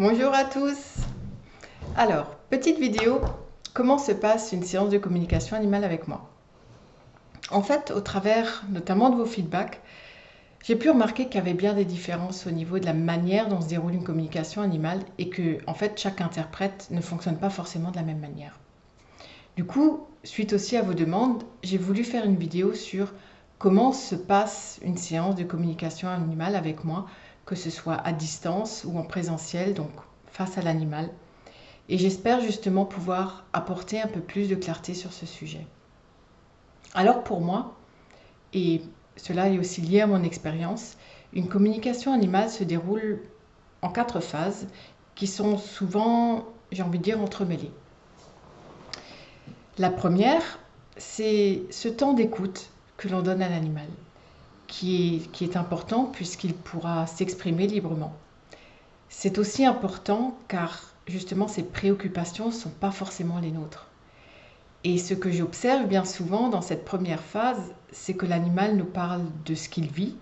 Bonjour à tous. Alors, petite vidéo, comment se passe une séance de communication animale avec moi? En fait, au travers notamment de vos feedbacks, j'ai pu remarquer qu'il y avait bien des différences au niveau de la manière dont se déroule une communication animale et que, en fait, chaque interprète ne fonctionne pas forcément de la même manière. Du coup, suite aussi à vos demandes, j'ai voulu faire une vidéo sur comment se passe une séance de communication animale avec moi, que ce soit à distance ou en présentiel, donc face à l'animal. Et j'espère justement pouvoir apporter un peu plus de clarté sur ce sujet. Alors pour moi, et cela est aussi lié à mon expérience, une communication animale se déroule en 4 phases qui sont souvent, j'ai envie de dire, entremêlées. La première, c'est ce temps d'écoute que l'on donne à l'animal, qui est important puisqu'il pourra s'exprimer librement. C'est aussi important car justement ses préoccupations ne sont pas forcément les nôtres. Et ce que j'observe bien souvent dans cette première phase, c'est que l'animal nous parle de ce qu'il vit,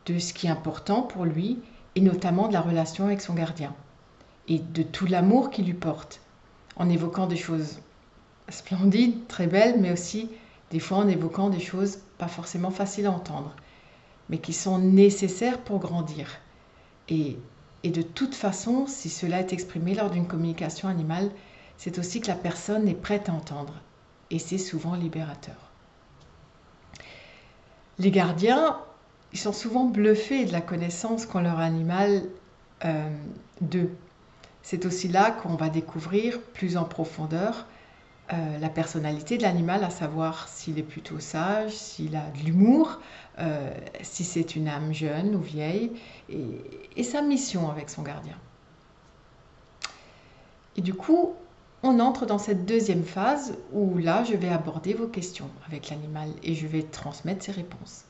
de ce qui est important pour lui, et notamment de la relation avec son gardien, et de tout l'amour qu'il lui porte, en évoquant des choses splendides, très belles, mais aussi des fois en évoquant des choses pas forcément faciles à entendre, mais qui sont nécessaires pour grandir. Et de toute façon, si cela est exprimé lors d'une communication animale, c'est aussi que la personne est prête à entendre. Et c'est souvent libérateur. Les gardiens, ils sont souvent bluffés de la connaissance qu'ont leur animal d'eux. C'est aussi là qu'on va découvrir plus en profondeur la personnalité de l'animal, à savoir s'il est plutôt sage, s'il a de l'humour, si c'est une âme jeune ou vieille, et sa mission avec son gardien. Et du coup, on entre dans cette deuxième phase où là, je vais aborder vos questions avec l'animal et je vais transmettre ses réponses.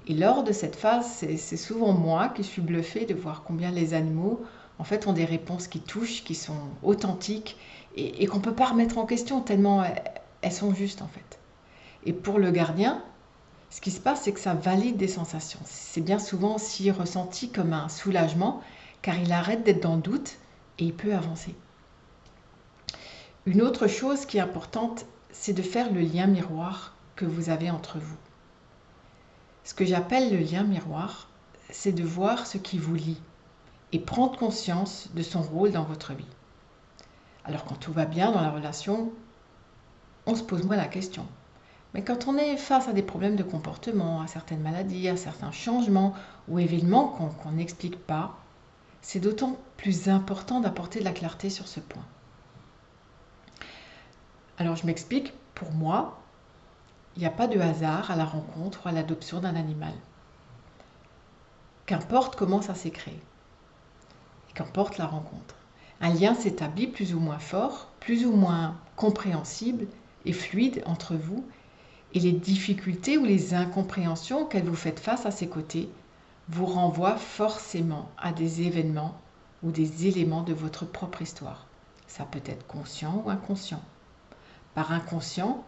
Et lors de cette phase, c'est souvent moi qui suis bluffée de voir combien les animaux, en fait, ont des réponses qui touchent, qui sont authentiques et qu'on ne peut pas remettre en question tellement elles sont justes, en fait. Et pour le gardien, ce qui se passe, c'est que ça valide des sensations. C'est bien souvent aussi ressenti comme un soulagement, car il arrête d'être dans le doute et il peut avancer. Une autre chose qui est importante, c'est de faire le lien miroir que vous avez entre vous. Ce que j'appelle le lien miroir, c'est de voir ce qui vous lie et prendre conscience de son rôle dans votre vie. Alors quand tout va bien dans la relation, on se pose moins la question. Mais quand on est face à des problèmes de comportement, à certaines maladies, à certains changements ou événements qu'on n'explique pas, c'est d'autant plus important d'apporter de la clarté sur ce point. Alors je m'explique, pour moi, il n'y a pas de hasard à la rencontre ou à l'adoption d'un animal. Qu'importe comment ça s'est créé, et qu'importe la rencontre. Un lien s'établit plus ou moins fort, plus ou moins compréhensible et fluide entre vous, et les difficultés ou les incompréhensions auxquelles vous faites face à ses côtés vous renvoient forcément à des événements ou des éléments de votre propre histoire. Ça peut être conscient ou inconscient. Par inconscient,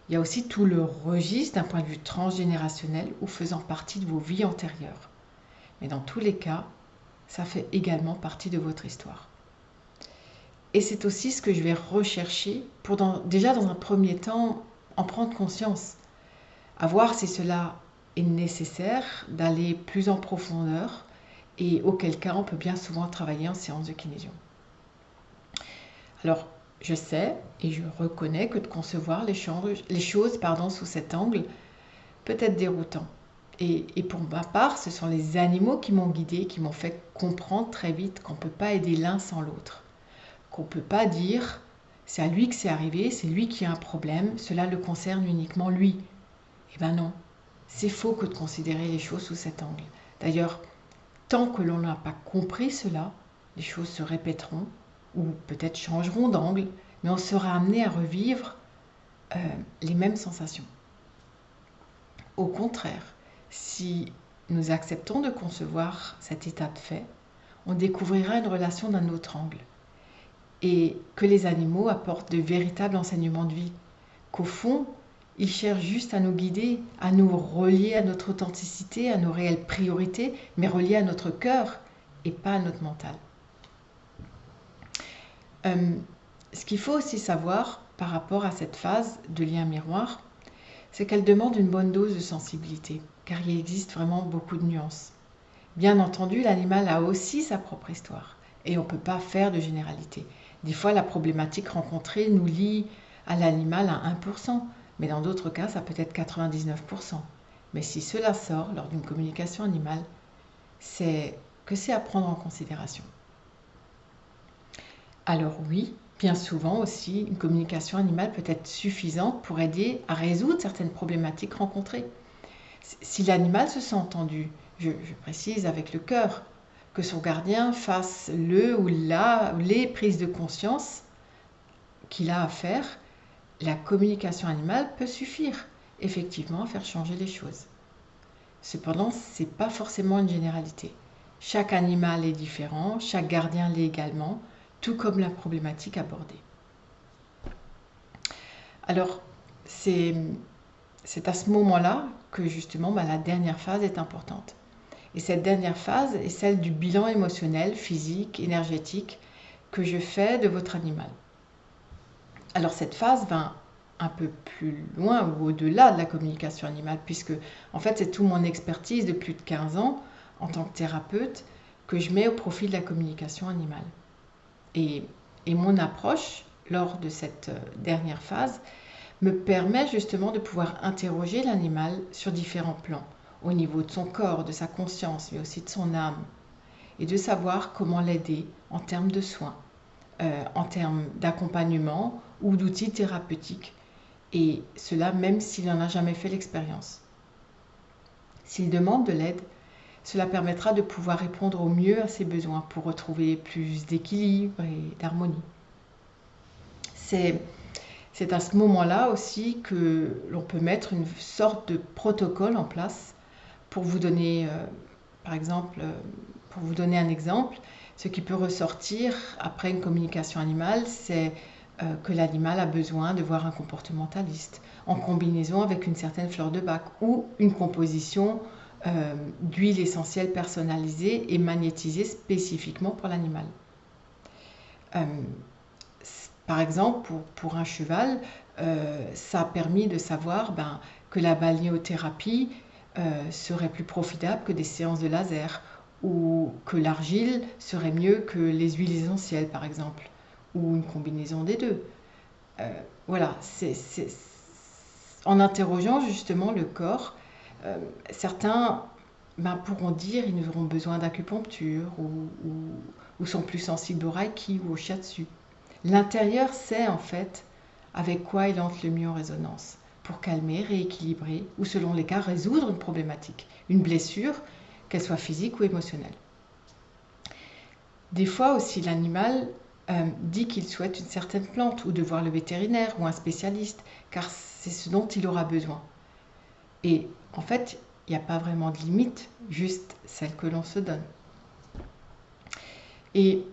il y a aussi tout le registre d'un point de vue transgénérationnel ou faisant partie de vos vies antérieures. Mais dans tous les cas, ça fait également partie de votre histoire. Et c'est aussi ce que je vais rechercher pour déjà dans un premier temps en prendre conscience, à voir si cela est nécessaire d'aller plus en profondeur et auquel cas on peut bien souvent travailler en séance de kinésion. Alors, je sais et je reconnais que de concevoir les choses sous cet angle peut être déroutant. Et pour ma part, ce sont les animaux qui m'ont guidée, qui m'ont fait comprendre très vite qu'on ne peut pas aider l'un sans l'autre. Qu'on ne peut pas dire c'est à lui que c'est arrivé, c'est lui qui a un problème, cela le concerne uniquement lui. Eh bien non, c'est faux que de considérer les choses sous cet angle. D'ailleurs, tant que l'on n'a pas compris cela, les choses se répéteront ou peut-être changeront d'angle, mais on sera amené à revivre les mêmes sensations. Au contraire, si nous acceptons de concevoir cet état de fait, on découvrira une relation d'un autre angle et que les animaux apportent de véritables enseignements de vie, qu'au fond, ils cherchent juste à nous guider, à nous relier à notre authenticité, à nos réelles priorités, mais relier à notre cœur et pas à notre mental. Euh, Ce qu'il faut aussi savoir par rapport à cette phase de lien miroir, c'est qu'elle demande une bonne dose de sensibilité, car il existe vraiment beaucoup de nuances. Bien entendu, l'animal a aussi sa propre histoire, et on ne peut pas faire de généralité. Des fois, la problématique rencontrée nous lie à l'animal à 1%, mais dans d'autres cas, ça peut être 99%. Mais si cela sort lors d'une communication animale, c'est que c'est à prendre en considération. Alors oui, bien souvent aussi, une communication animale peut être suffisante pour aider à résoudre certaines problématiques rencontrées. Si l'animal se sent entendu, je précise avec le cœur, que son gardien fasse le ou les prises de conscience qu'il a à faire, la communication animale peut suffire effectivement à faire changer les choses. Cependant, ce n'est pas forcément une généralité. Chaque animal est différent, chaque gardien l'est également, tout comme la problématique abordée. Alors, c'est à ce moment-là que justement la dernière phase est importante. Et cette dernière phase est celle du bilan émotionnel, physique, énergétique que je fais de votre animal. Alors cette phase va un peu plus loin ou au-delà de la communication animale, puisque en fait c'est toute mon expertise de plus de 15 ans en tant que thérapeute que je mets au profit de la communication animale. Et mon approche lors de cette dernière phase me permet justement de pouvoir interroger l'animal sur différents plans, au niveau de son corps, de sa conscience, mais aussi de son âme, et de savoir comment l'aider en termes de soins, en termes d'accompagnement ou d'outils thérapeutiques, et cela même s'il n'en a jamais fait l'expérience. S'il demande de l'aide, cela permettra de pouvoir répondre au mieux à ses besoins pour retrouver plus d'équilibre et d'harmonie. C'est à ce moment-là aussi que l'on peut mettre une sorte de protocole en place pour vous donner, par exemple, pour vous donner un exemple. Ce qui peut ressortir après une communication animale, c'est que l'animal a besoin de voir un comportementaliste en combinaison avec une certaine fleur de bac ou une composition d'huile essentielle personnalisée et magnétisée spécifiquement pour l'animal. Par exemple, pour un cheval, ça a permis de savoir que la balnéothérapie serait plus profitable que des séances de laser, ou que l'argile serait mieux que les huiles essentielles, par exemple, ou une combinaison des deux. Voilà, en interrogeant justement le corps, certains pourront dire qu'ils auront besoin d'acupuncture ou sont plus sensibles au reiki ou au shiatsu. L'intérieur sait en fait avec quoi il entre le mieux en résonance pour calmer, rééquilibrer ou selon les cas résoudre une problématique, une blessure, qu'elle soit physique ou émotionnelle. Des fois aussi l'animal dit qu'il souhaite une certaine plante ou de voir le vétérinaire ou un spécialiste car c'est ce dont il aura besoin. Et en fait, il n'y a pas vraiment de limite, juste celle que l'on se donne. Et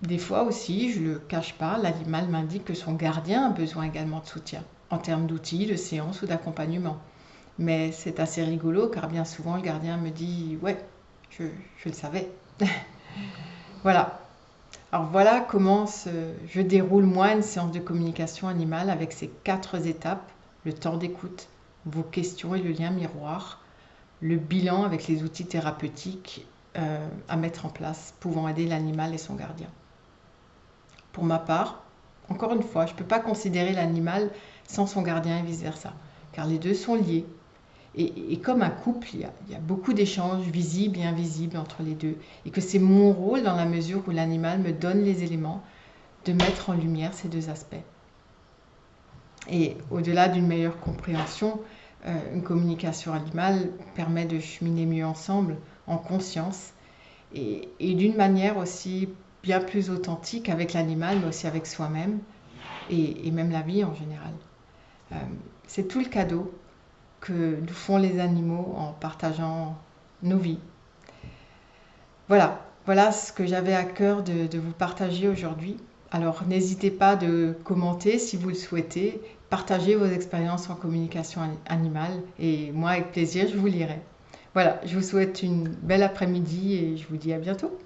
des fois aussi, je ne le cache pas, l'animal m'indique que son gardien a besoin également de soutien, en termes d'outils, de séances ou d'accompagnement. Mais c'est assez rigolo car bien souvent le gardien me dit « Ouais, je le savais ». Voilà. Alors voilà comment je déroule moi une séance de communication animale avec ces 4 étapes, le temps d'écoute, vos questions et le lien miroir, le bilan avec les outils thérapeutiques à mettre en place pouvant aider l'animal et son gardien. Pour ma part, encore une fois, je ne peux pas considérer l'animal sans son gardien et vice-versa, car les deux sont liés. Et comme un couple, il y a beaucoup d'échanges visibles et invisibles entre les deux, et que c'est mon rôle, dans la mesure où l'animal me donne les éléments, de mettre en lumière ces deux aspects. Et au-delà d'une meilleure compréhension, une communication animale permet de cheminer mieux ensemble, en conscience, et d'une manière aussi bien plus authentique avec l'animal, mais aussi avec soi-même, et même la vie en général. C'est tout le cadeau que nous font les animaux en partageant nos vies. Voilà ce que j'avais à cœur de vous partager aujourd'hui. Alors n'hésitez pas de commenter si vous le souhaitez, partagez vos expériences en communication animale et moi avec plaisir je vous lirai. Voilà, je vous souhaite une belle après-midi et je vous dis à bientôt.